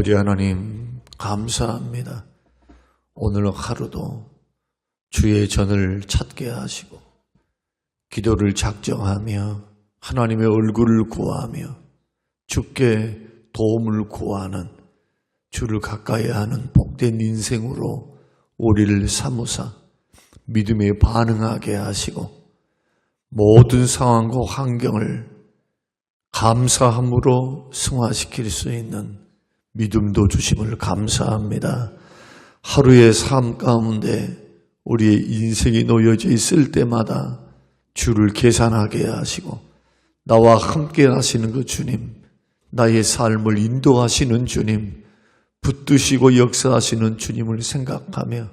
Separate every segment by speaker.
Speaker 1: 아버지 하나님 감사합니다. 오늘 하루도 주의 전을 찾게 하시고 기도를 작정하며 하나님의 얼굴을 구하며 주께 도움을 구하는 주를 가까이 하는 복된 인생으로 우리를 삼으사 믿음에 반응하게 하시고 모든 상황과 환경을 감사함으로 승화시킬 수 있는 믿음도 주심을 감사합니다. 하루의 삶 가운데 우리의 인생이 놓여져 있을 때마다 주를 계산하게 하시고 나와 함께 하시는 그 주님, 나의 삶을 인도하시는 주님, 붙드시고 역사하시는 주님을 생각하며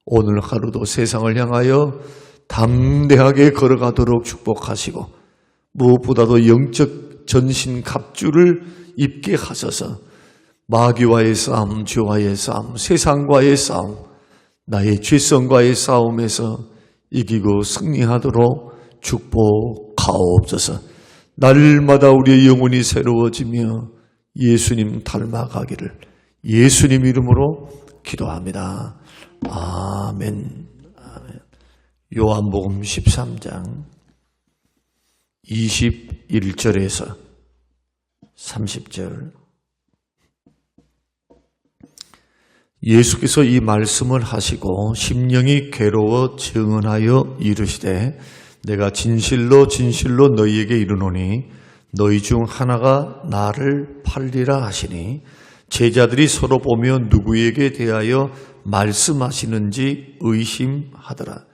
Speaker 1: 오늘 하루도 세상을 향하여 담대하게 걸어가도록 축복하시고 무엇보다도 영적 전신 갑주를 입게 하셔서 마귀와의 싸움, 죄와의 싸움, 세상과의 싸움, 나의 죄성과의 싸움에서 이기고 승리하도록 축복하옵소서. 날마다 우리의 영혼이 새로워지며 예수님 닮아가기를 예수님 이름으로 기도합니다. 아멘. 요한복음 13장 21절에서 30절. 예수께서 이 말씀을 하시고 심령이 괴로워 증언하여 이르시되 내가 진실로 진실로 너희에게 이르노니 너희 중 하나가 나를 팔리라 하시니 제자들이 서로 보며 누구에게 대하여 말씀하시는지 의심하더라.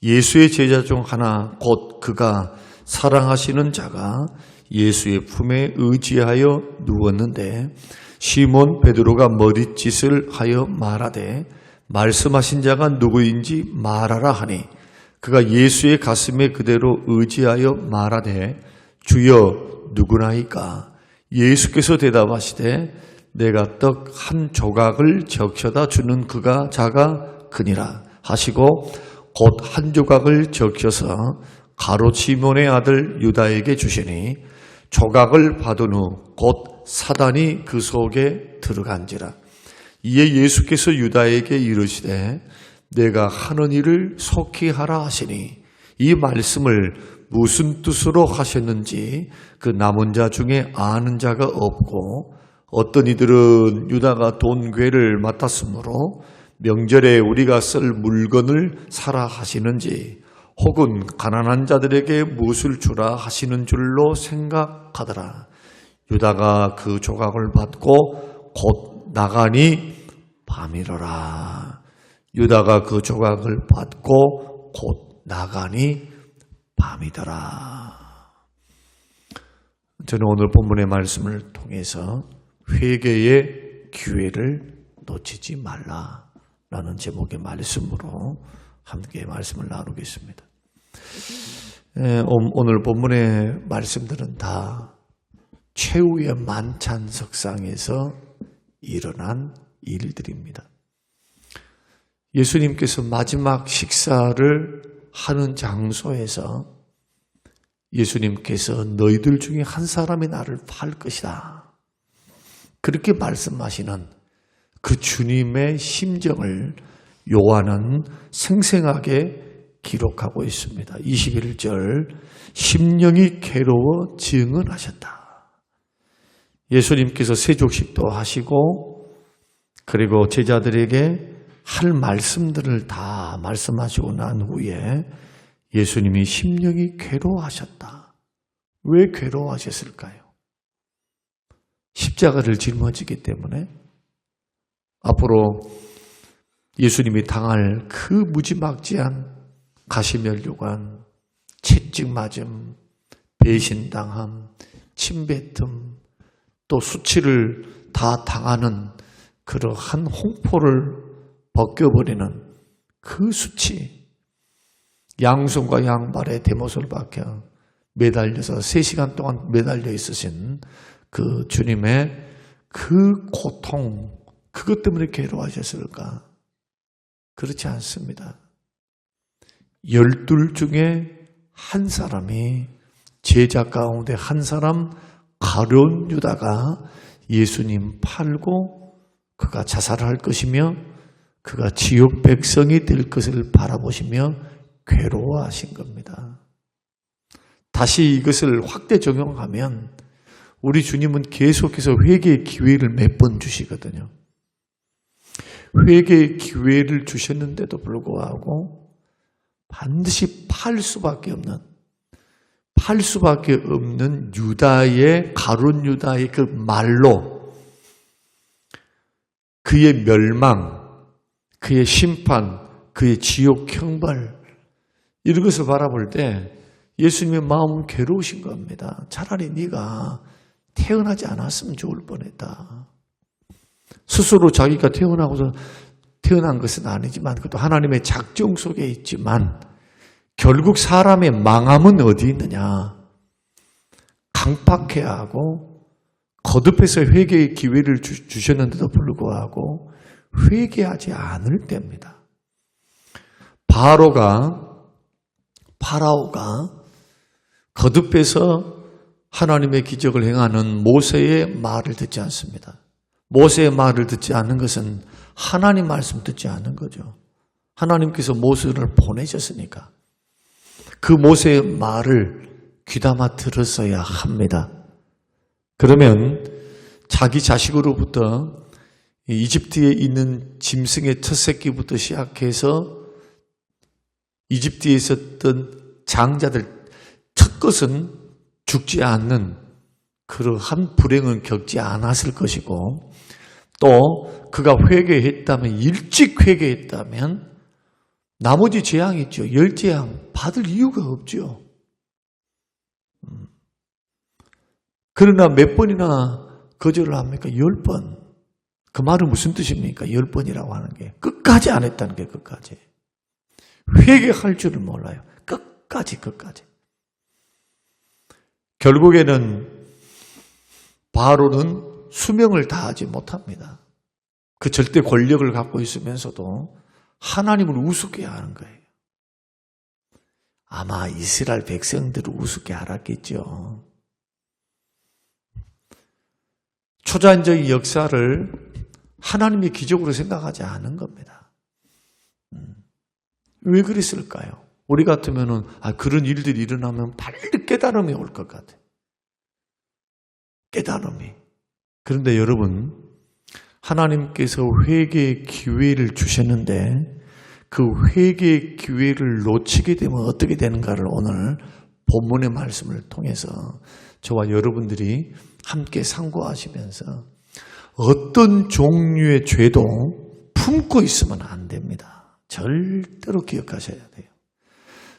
Speaker 1: 예수의 제자 중 하나 곧 그가 사랑하시는 자가 예수의 품에 의지하여 누웠는데 시몬 베드로가 머릿짓을 하여 말하되 말씀하신 자가 누구인지 말하라 하니 그가 예수의 가슴에 그대로 의지하여 말하되 주여 누구나이까? 예수께서 대답하시되 내가 떡 한 조각을 적셔다 주는 그가 자가 그니라 하시고 곧 한 조각을 적셔서 가롯 시몬의 아들 유다에게 주시니 조각을 받은 후 곧 사단이 그 속에 들어간지라. 이에 예수께서 유다에게 이르시되 내가 하는 일을 속히 하라 하시니 이 말씀을 무슨 뜻으로 하셨는지 그 남은 자 중에 아는 자가 없고 어떤 이들은 유다가 돈괴를 맡았으므로 명절에 우리가 쓸 물건을 사라 하시는지 혹은 가난한 자들에게 무엇을 주라 하시는 줄로 생각하더라. 유다가 그 조각을 받고 곧 나가니 밤이로라. 유다가 그 조각을 받고 곧 나가니 밤이더라. 저는 오늘 본문의 말씀을 통해서 회개의 기회를 놓치지 말라라는 제목의 말씀으로 함께 말씀을 나누겠습니다. 오늘 본문의 말씀들은 다 최후의 만찬석상에서 일어난 일들입니다. 예수님께서 마지막 식사를 하는 장소에서 예수님께서 너희들 중에 한 사람이 나를 팔 것이다. 그렇게 말씀하시는 그 주님의 심정을 요한은 생생하게 기록하고 있습니다. 21절 심령이 괴로워 증언하셨다. 예수님께서 세족식도 하시고 그리고 제자들에게 할 말씀들을 다 말씀하시고 난 후에 예수님이 심령이 괴로워하셨다. 왜 괴로워하셨을까요? 십자가를 짊어지기 때문에 앞으로 예수님이 당할 그 무지막지한 가시면류관, 채찍맞음, 배신당함, 침뱉음, 또 수치를 다 당하는 그러한 홍포를 벗겨버리는 그 수치, 양손과 양발에 대못을 박혀 매달려서 3시간 동안 매달려 있으신 그 주님의 그 고통, 그것 때문에 괴로워하셨을까? 그렇지 않습니다. 12 중에 한 사람이 제자 가운데 한 사람 가룟 유다가 예수님 팔고 그가 자살할 것이며 그가 지옥 백성이 될 것을 바라보시며 괴로워하신 겁니다. 다시 이것을 확대 적용하면 우리 주님은 계속해서 회개의 기회를 몇 번 주시거든요. 회개의 기회를 주셨는데도 불구하고 반드시 팔 수밖에 없는 유다의 가룟 유다의 그 말로 그의 멸망, 그의 심판, 그의 지옥 형벌 이런 것을 바라볼 때 예수님의 마음은 괴로우신 겁니다. 차라리 네가 태어나지 않았으면 좋을 뻔했다. 스스로 자기가 태어난 것은 아니지만 그것도 하나님의 작정 속에 있지만 결국 사람의 망함은 어디 있느냐? 강팍해야 하고 거듭해서 회개의 기회를 주셨는데도 불구하고 회개하지 않을 때입니다. 파라오가 거듭해서 하나님의 기적을 행하는 모세의 말을 듣지 않습니다. 모세의 말을 듣지 않는 것은 하나님 말씀 듣지 않는 거죠. 하나님께서 모세를 보내셨으니까 그 모세의 말을 귀담아 들었어야 합니다. 그러면 자기 자식으로부터 이집트에 있는 짐승의 첫 새끼부터 시작해서 이집트에 있었던 장자들 첫 것은 죽지 않는 그러한 불행은 겪지 않았을 것이고 또 그가 회개했다면 일찍 회개했다면 나머지 재앙이 있죠. 10재앙 받을 이유가 없죠. 그러나 몇 번이나 거절을 합니까? 10번. 그 말은 무슨 뜻입니까? 10번이라고 하는 게 끝까지 안 했다는 게 끝까지. 회개할 줄을 몰라요. 끝까지. 결국에는 바로는 수명을 다하지 못합니다. 그 절대 권력을 갖고 있으면서도 하나님을 우습게 하는 거예요. 아마 이스라엘 백성들을 우습게 알았겠죠. 초자연적인 역사를 하나님의 기적으로 생각하지 않은 겁니다. 왜 그랬을까요? 우리 같으면은 그런 일들이 일어나면 빨리 깨달음이 올 것 같아요. 깨달음이. 그런데 여러분, 하나님께서 회개의 기회를 주셨는데 그 회개의 기회를 놓치게 되면 어떻게 되는가를 오늘 본문의 말씀을 통해서 저와 여러분들이 함께 상고하시면서 어떤 종류의 죄도 품고 있으면 안 됩니다. 절대로 기억하셔야 돼요.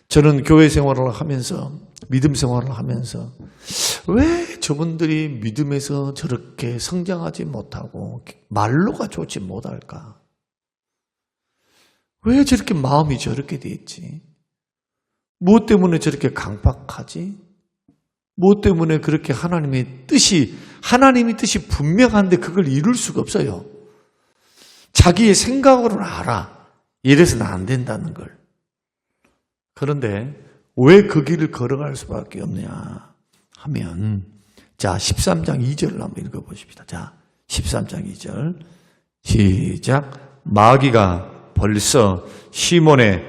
Speaker 1: 저는 교회 생활을 하면서 믿음 생활을 하면서 왜 저분들이 믿음에서 저렇게 성장하지 못하고 말로가 좋지 못할까? 왜 저렇게 마음이 저렇게 돼 있지? 무엇 때문에 저렇게 강박하지? 무엇 때문에 그렇게 하나님의 뜻이 분명한데 그걸 이룰 수가 없어요. 자기의 생각으로는 알아. 이래서는 안 된다는 걸. 그런데 왜 그 길을 걸어갈 수밖에 없냐 하면 자 13장 2절을 한번 읽어보십시다. 자 13장 2절 시작. 마귀가 벌써 시몬의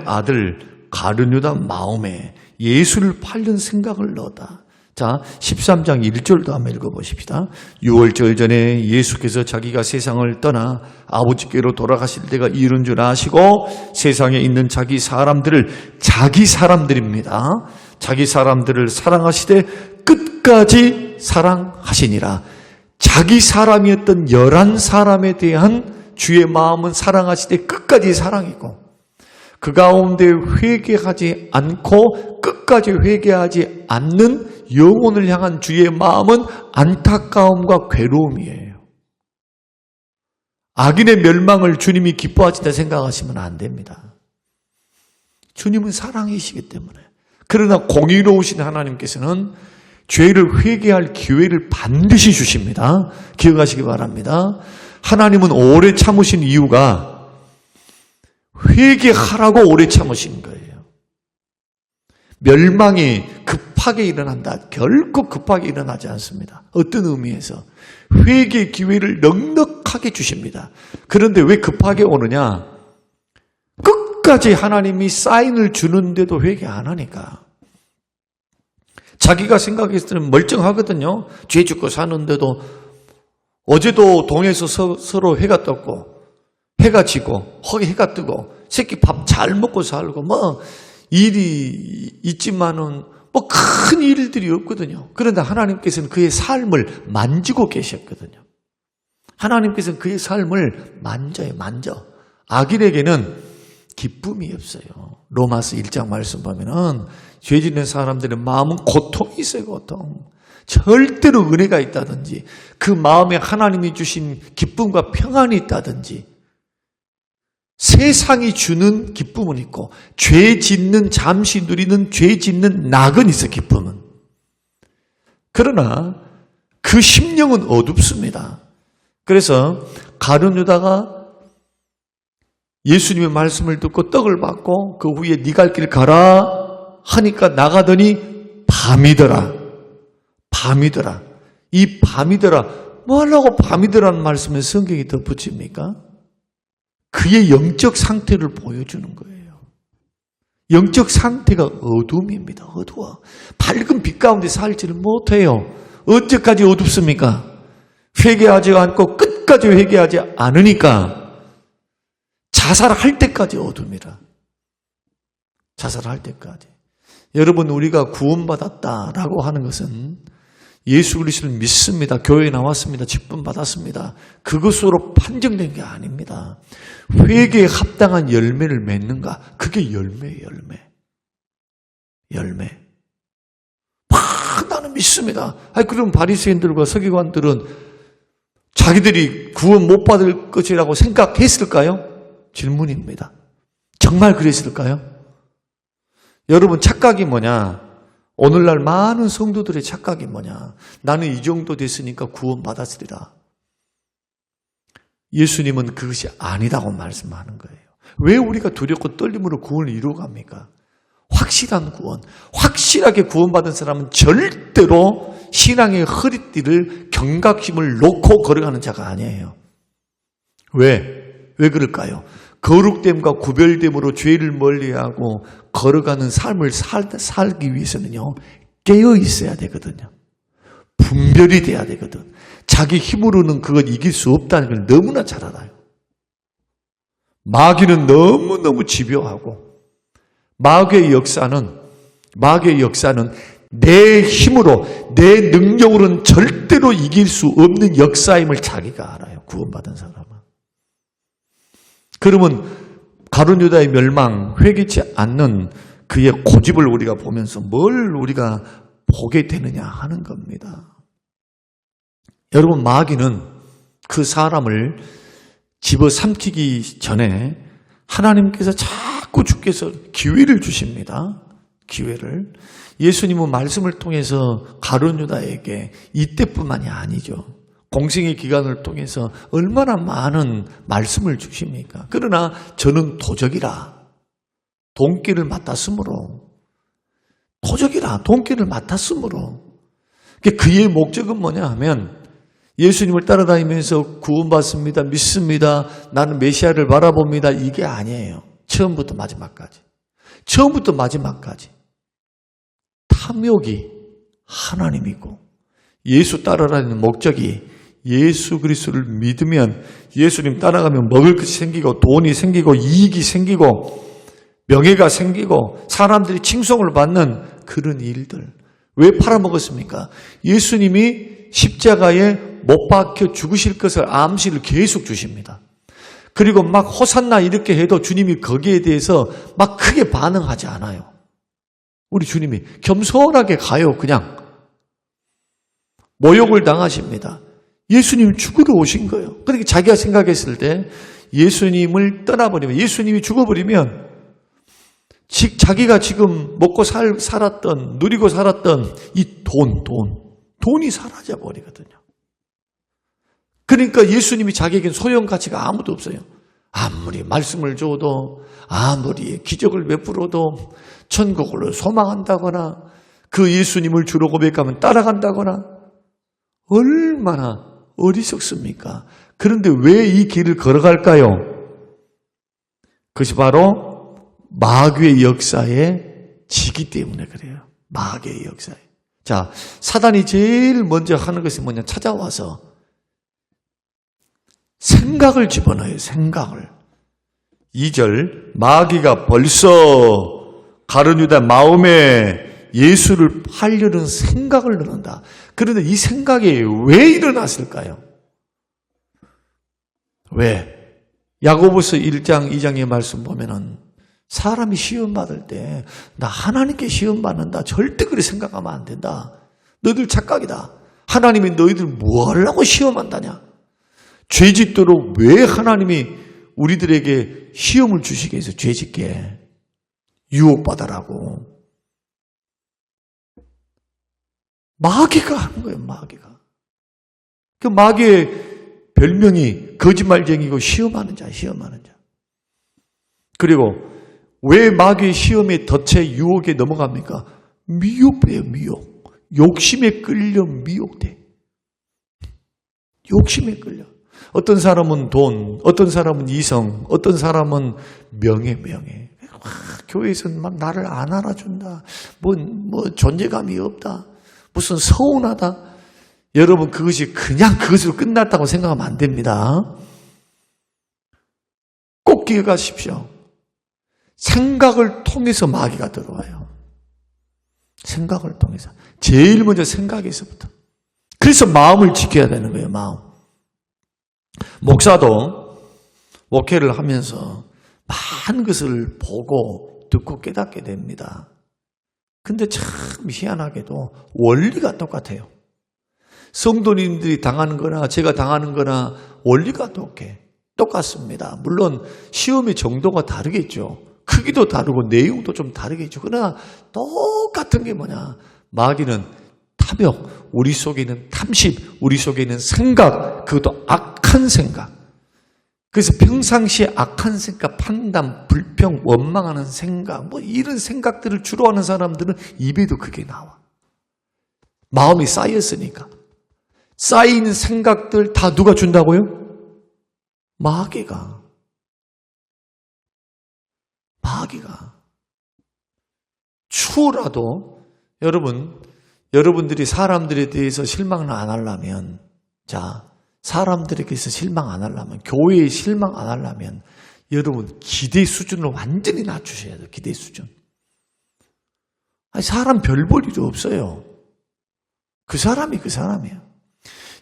Speaker 1: 아들 가룟 유다 마음에 예수를 팔는 생각을 넣었다. 자 13장 1절도 한번 읽어보십시다. 6월절 전에 예수께서 자기가 세상을 떠나 아버지께로 돌아가실 때가 이른 줄 아시고 세상에 있는 자기 사람들입니다. 자기 사람들을 사랑하시되 끝까지 사랑하시니라. 자기 사람이었던 11사람에 대한 주의 마음은 사랑하시되 끝까지 사랑이고 그 가운데 회개하지 않고 끝까지 회개하지 않는 영혼을 향한 주의 마음은 안타까움과 괴로움이에요. 악인의 멸망을 주님이 기뻐하신다 생각하시면 안 됩니다. 주님은 사랑이시기 때문에. 그러나 공의로우신 하나님께서는 죄를 회개할 기회를 반드시 주십니다. 기억하시기 바랍니다. 하나님은 오래 참으신 이유가 회개하라고 오래 참으신 거예요. 멸망이 급한 급하게 일어난다. 결코 급하게 일어나지 않습니다. 어떤 의미에서? 회개의 기회를 넉넉하게 주십니다. 그런데 왜 급하게 오느냐? 끝까지 하나님이 사인을 주는데도 회개 안 하니까. 자기가 생각했을 때는 멀쩡하거든요. 죄 짓고 사는데도 어제도 동에서 서로 해가 떴고 해가 지고 해가 뜨고 새끼 밥 잘 먹고 살고 뭐 일이 있지만은 뭐 큰 일들이 없거든요. 그런데 하나님께서는 그의 삶을 만지고 계셨거든요. 하나님께서는 그의 삶을 만져. 악인에게는 기쁨이 없어요. 로마서 1장 말씀 보면은 죄 짓는 사람들의 마음은 고통이 있어요. 고통. 절대로 은혜가 있다든지 그 마음에 하나님이 주신 기쁨과 평안이 있다든지 세상이 주는 기쁨은 있고 죄 짓는 잠시 누리는 죄 짓는 낙은 있어. 기쁨은. 그러나 그 심령은 어둡습니다. 그래서 가룟 유다가 예수님의 말씀을 듣고 떡을 받고 그 후에 네 갈 길 가라 하니까 나가더니 밤이더라. 이 밤이더라. 뭐 하려고 밤이더라는 말씀에 성경이 덧붙입니까? 그의 영적 상태를 보여주는 거예요. 영적 상태가 어둠입니다. 어두워. 밝은 빛 가운데 살지를 못해요. 언제까지 어둡습니까? 회개하지 않고 끝까지 회개하지 않으니까 자살할 때까지 어둠이라. 자살할 때까지. 여러분, 우리가 구원받았다라고 하는 것은 예수 그리스도를 믿습니다. 교회에 나왔습니다. 직분 받았습니다. 그것으로 판정된 게 아닙니다. 회개에 합당한 열매를 맺는가? 그게 열매예요. 열매. 나는 믿습니다. 그럼 바리새인들과 서기관들은 자기들이 구원 못 받을 것이라고 생각했을까요? 질문입니다. 정말 그랬을까요? 여러분, 착각이 뭐냐? 오늘날 많은 성도들의 착각이 뭐냐? 나는 이 정도 됐으니까 구원 받았으리라. 예수님은 그것이 아니라고 말씀하는 거예요. 왜 우리가 두렵고 떨림으로 구원을 이루어갑니까? 확실한 구원, 확실하게 구원받은 사람은 절대로 신앙의 허리띠를 경각심을 놓고 걸어가는 자가 아니에요. 왜 그럴까요? 거룩됨과 구별됨으로 죄를 멀리하고 걸어가는 삶을 살기 위해서는요, 깨어 있어야 되거든요. 분별이 돼야 되거든. 자기 힘으로는 그걸 이길 수 없다는 걸 너무나 잘 알아요. 마귀는 너무너무 집요하고 마귀의 역사는 내 힘으로 내 능력으로는 절대로 이길 수 없는 역사임을 자기가 알아요. 구원받은 사람은. 그러면 가룟 유다의 멸망, 회개치 않는 그의 고집을 우리가 보면서 뭘 우리가 보게 되느냐 하는 겁니다. 여러분, 마귀는 그 사람을 집어삼키기 전에 하나님께서 자꾸 주께서 기회를 주십니다. 기회를. 예수님은 말씀을 통해서 가룟 유다에게 이때뿐만이 아니죠. 공생의 기간을 통해서 얼마나 많은 말씀을 주십니까? 그러나 저는 도적이라. 돈기를 맡았으므로. 그의 목적은 뭐냐 하면 예수님을 따라다니면서 구원받습니다. 믿습니다. 나는 메시아를 바라봅니다. 이게 아니에요. 처음부터 마지막까지. 탐욕이 하나님이고 예수 따라다니는 목적이 예수 그리스도를 믿으면 예수님 따라가면 먹을 것이 생기고 돈이 생기고 이익이 생기고 명예가 생기고 사람들이 칭송을 받는 그런 일들. 왜 팔아먹었습니까? 예수님이 십자가에 못 박혀 죽으실 것을 암시를 계속 주십니다. 그리고 막 호산나 이렇게 해도 주님이 거기에 대해서 막 크게 반응하지 않아요. 우리 주님이 겸손하게 가요. 그냥 모욕을 당하십니다. 예수님이 죽으러 오신 거예요. 그러니까 자기가 생각했을 때 예수님을 떠나버리면, 예수님이 죽어버리면 자기가 지금 먹고 살았던, 누리고 살았던 이 돈이 사라져 버리거든요. 그러니까 예수님이 자기에겐 소용가치가 아무도 없어요. 아무리 말씀을 줘도, 아무리 기적을 베풀어도, 천국을 소망한다거나 그 예수님을 주로 고백하면 따라간다거나 얼마나 어리석습니까? 그런데 왜 이 길을 걸어갈까요? 그것이 바로 마귀의 역사에 지기 때문에 그래요. 마귀의 역사에. 자, 사단이 제일 먼저 하는 것이 뭐냐? 찾아와서 생각을 집어넣어요. 생각을. 2절 마귀가 벌써 가룟 유다 마음에 예수를 팔려는 생각을 넣는다. 그런데 이 생각이 왜 일어났을까요? 왜? 야고보서 1장 2장의 말씀 보면은 사람이 시험 받을 때 나 하나님께 시험 받는다. 절대 그렇게 생각하면 안 된다. 너희들 착각이다. 하나님이 너희들 뭐 하려고 시험한다냐? 죄짓도록 왜 하나님이 우리들에게 시험을 주시게 해서 죄짓게 유혹받아라고. 마귀가 하는 거예요. 마귀가. 그 마귀의 별명이 거짓말쟁이고 시험하는 자, 시험하는 자. 그리고 왜 마귀의 시험에 덫에 유혹에 넘어갑니까? 미혹돼요, 미혹. 욕심에 끌려 미혹돼. 욕심에 끌려. 어떤 사람은 돈, 어떤 사람은 이성, 어떤 사람은 명예. 교회에서는 막 나를 안 알아준다. 뭐 존재감이 없다. 무슨 서운하다. 여러분 그것이 그냥 그것으로 끝났다고 생각하면 안 됩니다. 꼭 기억하십시오. 생각을 통해서 마귀가 들어와요. 생각을 통해서. 제일 먼저 생각에서부터. 그래서 마음을 지켜야 되는 거예요. 마음. 목사도 목회를 하면서 많은 것을 보고 듣고 깨닫게 됩니다. 근데 참 희한하게도 원리가 똑같아요. 성도님들이 당하는 거나 제가 당하는 거나 원리가 똑같습니다. 물론 시험의 정도가 다르겠죠. 크기도 다르고 내용도 좀 다르겠죠. 그러나 똑같은 게 뭐냐? 마귀는 탐욕, 우리 속에 있는 탐심, 우리 속에 있는 생각, 그것도 악한 생각. 그래서 평상시에 악한 생각, 판단, 불평, 원망하는 생각, 뭐 이런 생각들을 주로 하는 사람들은 입에도 그게 나와. 마음이 쌓였으니까. 쌓인 생각들 다 누가 준다고요? 마귀가. 추워라도 여러분들이 사람들에 대해서 실망을 안 하려면, 자, 사람들에게서 실망 안 하려면, 교회에 실망 안 하려면 여러분 기대 수준을 완전히 낮추셔야 돼요. 기대 수준. 아니, 사람 별 볼 일이 없어요. 그 사람이 그 사람이에요.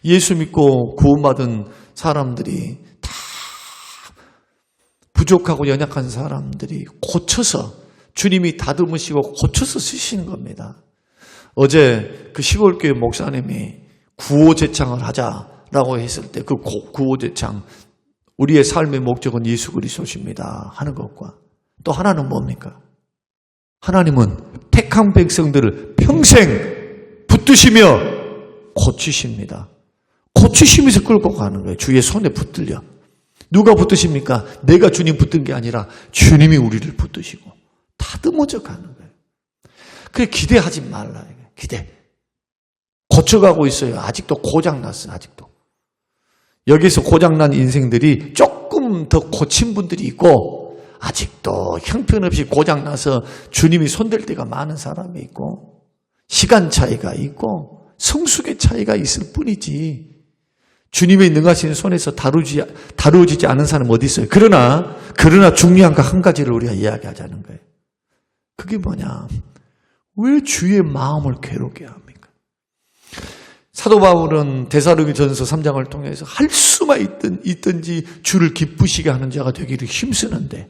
Speaker 1: 예수 믿고 구원받은 사람들이 다 부족하고 연약한 사람들이 고쳐서 주님이 다듬으시고 고쳐서 쓰시는 겁니다. 어제 그 시골교회 목사님이 구호제창을 하자라고 했을 때 그 구호제창, 우리의 삶의 목적은 예수 그리스도십니다 하는 것과 또 하나는 뭡니까? 하나님은 택한 백성들을 평생 붙드시며 고치십니다. 고치시면서 끌고 가는 거예요. 주의 손에 붙들려. 누가 붙드십니까? 내가 주님 붙든 게 아니라 주님이 우리를 붙드시고 다듬어져 가는 거예요. 그래, 기대하지 말라. 기대. 고쳐가고 있어요. 아직도 고장났어요. 아직도. 여기서 고장난 인생들이 조금 더 고친 분들이 있고 아직도 형편없이 고장나서 주님이 손댈 때가 많은 사람이 있고 시간 차이가 있고 성숙의 차이가 있을 뿐이지 주님의 능하신 손에서 다루어지지 않은 사람 어디 있어요? 그러나 중요한 거 한 가지를 우리가 이야기하자는 거예요. 그게 뭐냐? 왜 주의 마음을 괴롭게 합니까? 사도 바울은 데살로니가전서 3장을 통해서 할 수만 있든지 주를 기쁘시게 하는 자가 되기를 힘쓰는데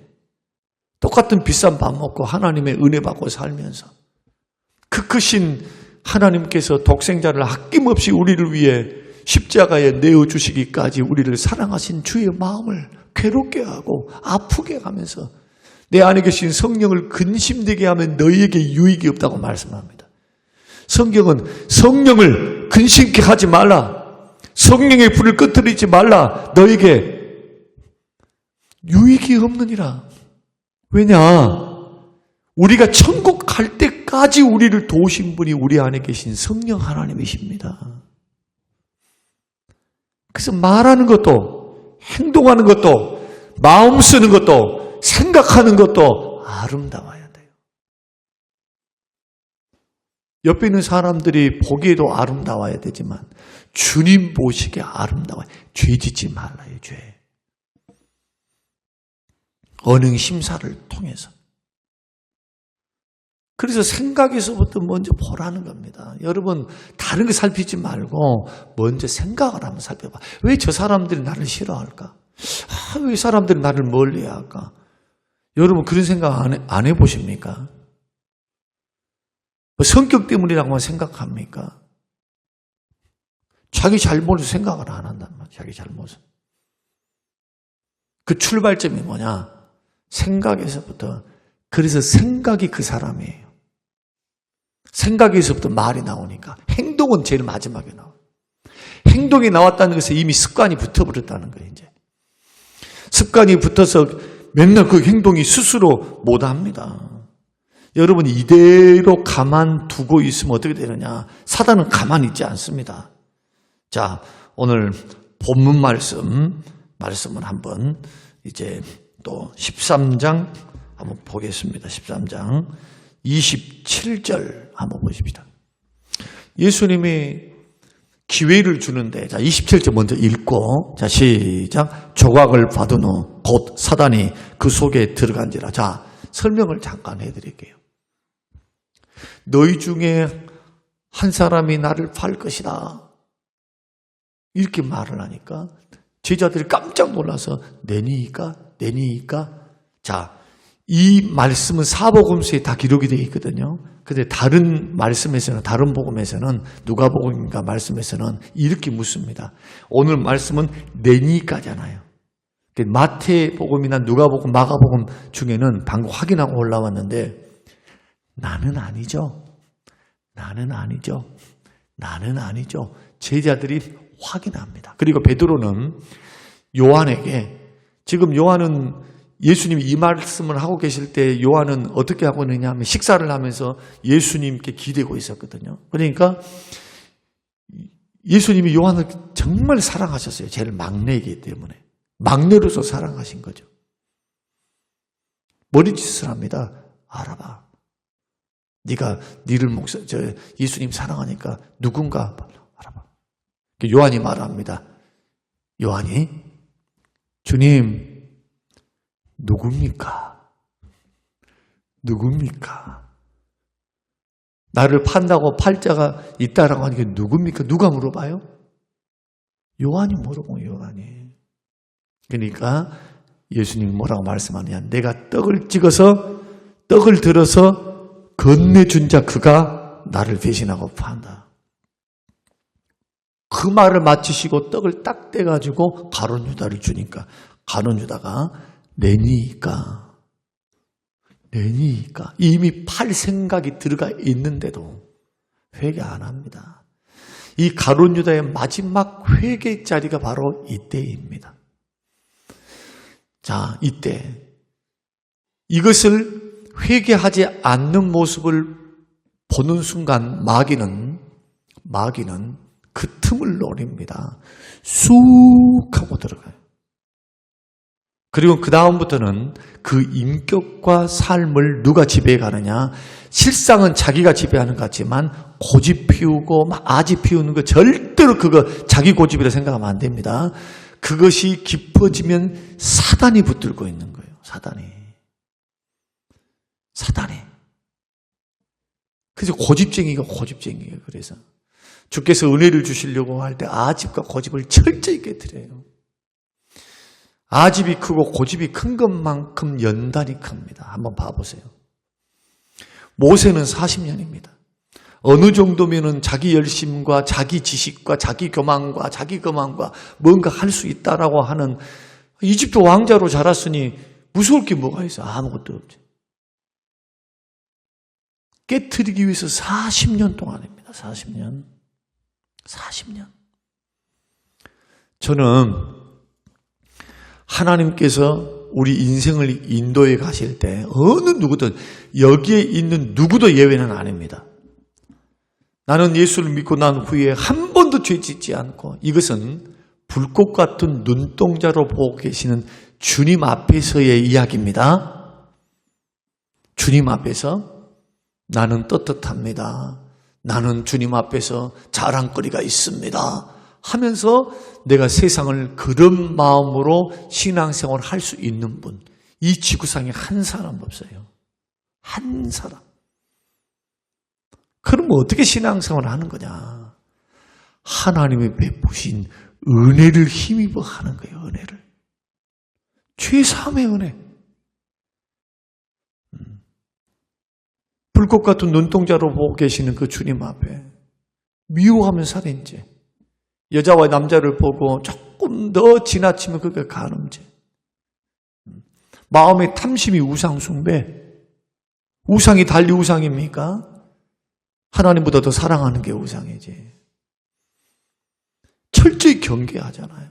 Speaker 1: 똑같은 비싼 밥 먹고 하나님의 은혜 받고 살면서 그 크신 하나님께서 독생자를 아낌없이 우리를 위해 십자가에 내어주시기까지 우리를 사랑하신 주의 마음을 괴롭게 하고 아프게 하면서 내 안에 계신 성령을 근심되게 하면 너희에게 유익이 없다고 말씀합니다. 성경은 성령을 근심케 하지 말라. 성령의 불을 꺼뜨리지 말라. 너에게 유익이 없느니라. 왜냐? 우리가 천국 갈 때까지 끝까지 우리를 도우신 분이 우리 안에 계신 성령 하나님이십니다. 그래서 말하는 것도, 행동하는 것도, 마음 쓰는 것도, 생각하는 것도 아름다워야 돼요. 옆에 있는 사람들이 보기에도 아름다워야 되지만 주님 보시기에 아름다워요. 죄 짓지 말라요, 죄. 언행 심사를 통해서. 그래서 생각에서부터 먼저 보라는 겁니다. 여러분, 다른 거 살피지 말고 먼저 생각을 한번 살펴봐. 왜 저 사람들이 나를 싫어할까? 왜 사람들이 나를 멀리할까? 여러분, 그런 생각 안 해보십니까? 성격 때문이라고만 생각합니까? 자기 잘못을 생각을 안 한단 말이야. 자기 잘못을. 그 출발점이 뭐냐? 생각에서부터. 그래서 생각이 그 사람이에요. 생각에서부터 말이 나오니까 행동은 제일 마지막에 나와요. 행동이 나왔다는 것은 이미 습관이 붙어버렸다는 거예요. 이제 습관이 붙어서 맨날 그 행동이 스스로 못합니다. 여러분, 이대로 가만두고 있으면 어떻게 되느냐? 사단은 가만히 있지 않습니다. 자, 오늘 본문 말씀을 한번 이제 또 13장 한번 보겠습니다. 13장 27절 한번 보십시다. 예수님이 기회를 주는데, 자, 27절 먼저 읽고, 자, 시작. 조각을 받은 후 곧 사단이 그 속에 들어간지라. 자, 설명을 잠깐 해드릴게요. 너희 중에 한 사람이 나를 팔 것이다. 이렇게 말을 하니까 제자들이 깜짝 놀라서 내니까? 자, 이 말씀은 사복음서에 다 기록이 되어 있거든요. 근데 다른 말씀에서는, 다른 복음에서는, 누가복음인가 말씀에서는 이렇게 묻습니다. 오늘 말씀은 내니까잖아요. 마태복음이나 누가복음, 마가복음 중에는 방금 확인하고 올라왔는데 나는 아니죠. 제자들이 확인합니다. 그리고 베드로는 요한에게, 지금 요한은 예수님이 이 말씀을 하고 계실 때 요한은 어떻게 하고 있느냐 하면 식사를 하면서 예수님께 기대고 있었거든요. 그러니까 예수님이 요한을 정말 사랑하셨어요. 제일 막내이기 때문에. 막내로서 사랑하신 거죠. 머리짓을 합니다. 알아봐. 네가 예수님 사랑하니까 누군가 알아봐. 요한이 말합니다. 요한이, 주님, 누굽니까? 나를 판다고 팔자가 있다라고 하니까 누굽니까? 누가 물어봐요? 요한이 물어보고, 요한이. 그러니까 예수님이 뭐라고 말씀하느냐? 내가 떡을 들어서 건네준 자 그가 나를 배신하고 판다. 그 말을 마치시고 떡을 딱 떼가지고 가룟 유다를 주니까 가룟 유다가 내니까 이미 팔 생각이 들어가 있는데도 회개 안 합니다. 이 가룟 유다의 마지막 회개 자리가 바로 이때입니다. 자, 이때 이것을 회개하지 않는 모습을 보는 순간 마귀는 그 틈을 노립니다. 쑥 하고 들어가요. 그리고 그 다음부터는 그 인격과 삶을 누가 지배해 가느냐? 실상은 자기가 지배하는 것 같지만 고집 피우고 아지 피우는 거 절대로 그거 자기 고집이라 생각하면 안 됩니다. 그것이 깊어지면 사단이 붙들고 있는 거예요. 사단이. 그래서 고집쟁이가 그래서 주께서 은혜를 주시려고 할 때 아집과 고집을 철저히 깨트려요. 아집이 크고 고집이 큰 것만큼 연단이 큽니다. 한번 봐보세요. 모세는 40년입니다. 어느 정도면은 자기 열심과 자기 지식과 자기 교만과 자기 거만과 뭔가 할 수 있다라고 하는, 이집트 왕자로 자랐으니 무서울 게 뭐가 있어? 아무것도 없지. 깨트리기 위해서 40년 동안입니다. 40년. 저는 하나님께서 우리 인생을 인도해 가실 때 어느 누구든 여기에 있는 누구도 예외는 아닙니다. 나는 예수를 믿고 난 후에 한 번도 죄 짓지 않고 이것은 불꽃 같은 눈동자로 보고 계시는 주님 앞에서의 이야기입니다. 주님 앞에서 나는 떳떳합니다. 나는 주님 앞에서 자랑거리가 있습니다. 하면서 내가 세상을 그런 마음으로 신앙생활을 할 수 있는 분, 이 지구상에 한 사람 없어요. 한 사람. 그럼 어떻게 신앙생활을 하는 거냐? 하나님이 베푸신 은혜를 힘입어 하는 거예요. 은혜를. 죄사함의 은혜. 불꽃 같은 눈동자로 보고 계시는 그 주님 앞에 미워하면 살인죄, 여자와 남자를 보고 조금 더 지나치면 그게 간음죄, 마음의 탐심이 우상 숭배. 우상이 달리 우상입니까? 하나님보다 더 사랑하는 게 우상이지. 철저히 경계하잖아요.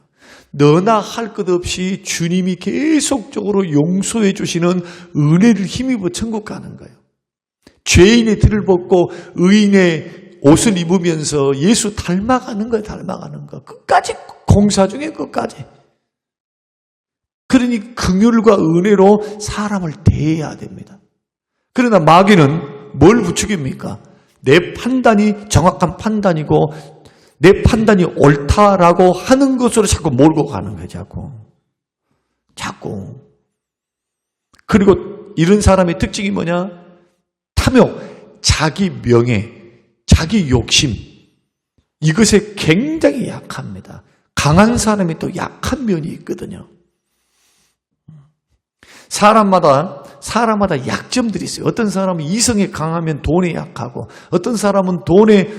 Speaker 1: 너나 할 것 없이 주님이 계속적으로 용서해 주시는 은혜를 힘입어 천국 가는 거예요. 죄인의 틀을 벗고 의인의 옷을 입으면서 예수 닮아가는 거예요. 닮아가는 거. 끝까지 공사 중에 끝까지. 그러니 긍휼과 은혜로 사람을 대해야 됩니다. 그러나 마귀는 뭘 부추깁니까? 내 판단이 정확한 판단이고 내 판단이 옳다라고 하는 것으로 자꾸 몰고 가는 거예요. 자꾸. 그리고 이런 사람의 특징이 뭐냐? 탐욕, 자기 명예, 자기 욕심, 이것에 굉장히 약합니다. 강한 사람이 또 약한 면이 있거든요. 사람마다 약점들이 있어요. 어떤 사람은 이성에 강하면 돈에 약하고, 어떤 사람은 돈에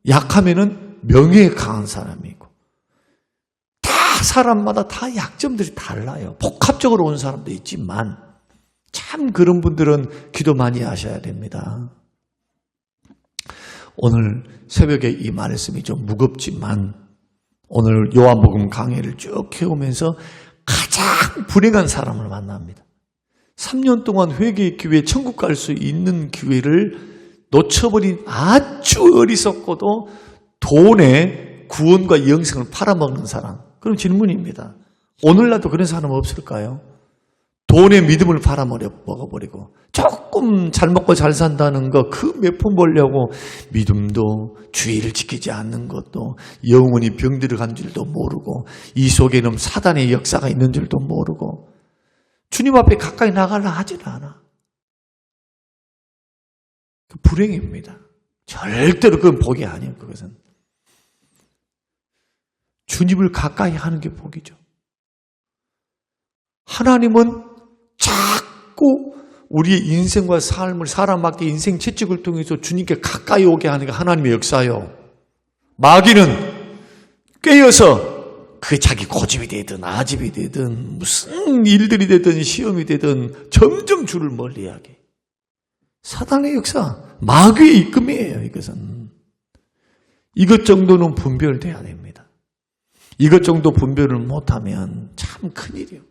Speaker 1: 약하면은 명예에 강한 사람이 있고, 다 사람마다 다 약점들이 달라요. 복합적으로 온 사람도 있지만, 참 그런 분들은 기도 많이 하셔야 됩니다. 오늘 새벽에 이 말씀이 좀 무겁지만 오늘 요한복음 강해를 쭉 해오면서 가장 불행한 사람을 만납니다. 3년 동안 회개의 기회, 천국 갈 수 있는 기회를 놓쳐버린 아주 어리석고도 돈에 구원과 영생을 팔아먹는 사람. 그럼 질문입니다. 오늘날도 그런 사람 없을까요? 돈에 믿음을 팔아먹어버리고 조금 잘 먹고 잘 산다는 거 그 몇 푼 벌려고 믿음도 주의를 지키지 않는 것도 영혼이 병들어 간 줄도 모르고 이 속에는 사단의 역사가 있는 줄도 모르고 주님 앞에 가까이 나가려 하지는 않아. 그 불행입니다. 절대로 그건 복이 아니에요. 그것은. 주님을 가까이 하는 게 복이죠. 하나님은 자꾸 우리의 인생과 삶을 사람밖에 인생 채찍을 통해서 주님께 가까이 오게 하는 게 하나님의 역사요. 마귀는 꿰어서 그게 자기 고집이 되든 아집이 되든 무슨 일들이 되든 시험이 되든 점점 주를 멀리하게. 사단의 역사, 마귀의 입금이에요. 이것은. 이것 정도는 분별돼야 됩니다. 이것 정도 분별을 못하면 참 큰일이에요.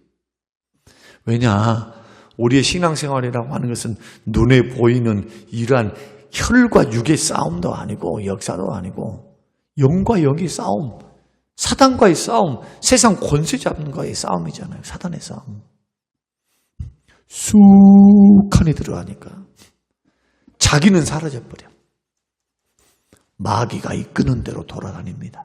Speaker 1: 왜냐? 우리의 신앙생활이라고 하는 것은 눈에 보이는 이러한 혈과 육의 싸움도 아니고 역사도 아니고 영과 영의 싸움, 사단과의 싸움, 세상 권세 잡는 거의 싸움이잖아요. 사단의 싸움. 쑥하니 들어가니까 자기는 사라져버려. 마귀가 이끄는 대로 돌아다닙니다.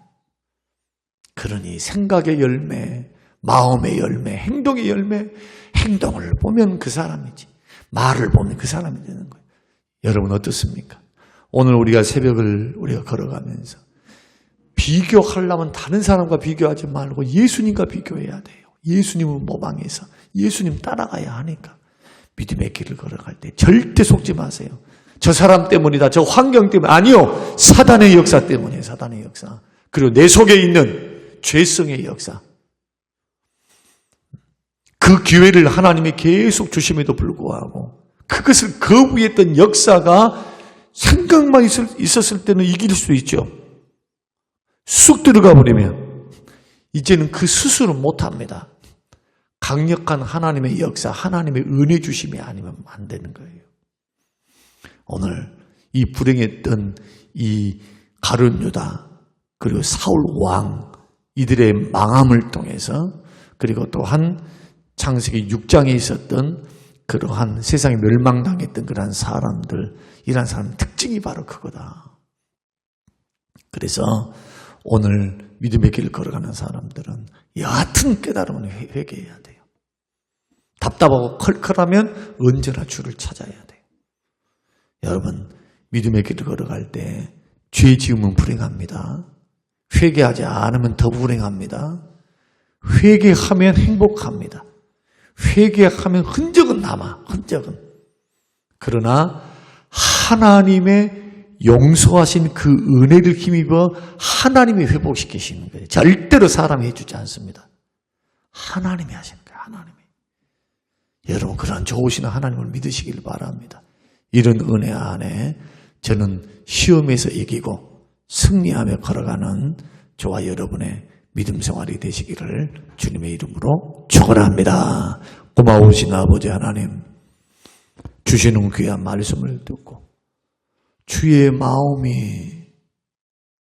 Speaker 1: 그러니 생각의 열매, 마음의 열매, 행동의 열매, 행동을 보면 그 사람이지 말을 보면 그 사람이 되는 거예요. 여러분 어떻습니까? 오늘 우리가 새벽을 우리가 걸어가면서 비교하려면 다른 사람과 비교하지 말고 예수님과 비교해야 돼요. 예수님을 모방해서 예수님 따라가야 하니까 믿음의 길을 걸어갈 때 절대 속지 마세요. 저 사람 때문이다. 저 환경 때문에. 아니요. 사단의 역사 때문이에요. 사단의 역사. 그리고 내 속에 있는 죄성의 역사. 그 기회를 하나님이 계속 주심에도 불구하고 그것을 거부했던 역사가 생각만 있었을 때는 이길 수 있죠. 쑥 들어가 버리면 이제는 그 스스로 못합니다. 강력한 하나님의 역사, 하나님의 은혜 주심이 아니면 안 되는 거예요. 오늘 이 불행했던 이 가룟 유다 그리고 사울 왕 이들의 망함을 통해서 그리고 또한 창세기 6장에 있었던 그러한 세상에 멸망당했던 그러한 사람들, 이러한 사람 특징이 바로 그거다. 그래서 오늘 믿음의 길을 걸어가는 사람들은 얕은 깨달음을 회개해야 돼요. 답답하고 컬컬하면 언제나 주를 찾아야 돼요. 여러분, 믿음의 길을 걸어갈 때 죄 지으면 불행합니다. 회개하지 않으면 더 불행합니다. 회개하면 행복합니다. 회개하면 흔적은 남아, 흔적은. 그러나 하나님의 용서하신 그 은혜를 힘입어 하나님이 회복시키시는 거예요. 절대로 사람이 해주지 않습니다. 하나님이 하시는 거예요, 하나님이. 여러분, 그런 좋으신 하나님을 믿으시길 바랍니다. 이런 은혜 안에 저는 시험에서 이기고 승리하며 걸어가는 저와 여러분의 믿음 생활이 되시기를 주님의 이름으로 축원합니다. 고마우신 아버지 하나님, 주시는 귀한 말씀을 듣고 주의 마음이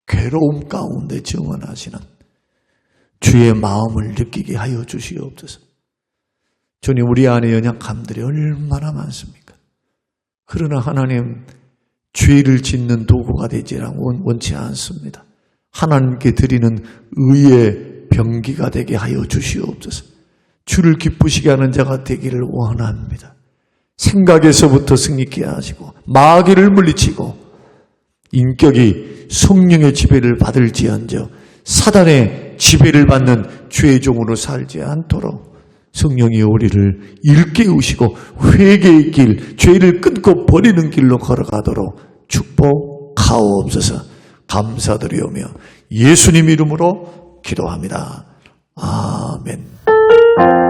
Speaker 1: 괴로움 가운데 증언하시는 주의 마음을 느끼게 하여 주시옵소서. 주님, 우리 안에 연약함들이 얼마나 많습니까? 그러나 하나님, 죄를 짓는 도구가 되지랑 원치 않습니다. 하나님께 드리는 의의 병기가 되게 하여 주시옵소서. 주를 기쁘시게 하는 자가 되기를 원합니다. 생각에서부터 승리케 하시고 마귀를 물리치고 인격이 성령의 지배를 받을지언정 사단의 지배를 받는 죄의 종으로 살지 않도록 성령이 우리를 일깨우시고 회개의 길, 죄를 끊고 버리는 길로 걸어가도록 축복하옵소서. 감사드리오며 예수님 이름으로 기도합니다. 아멘.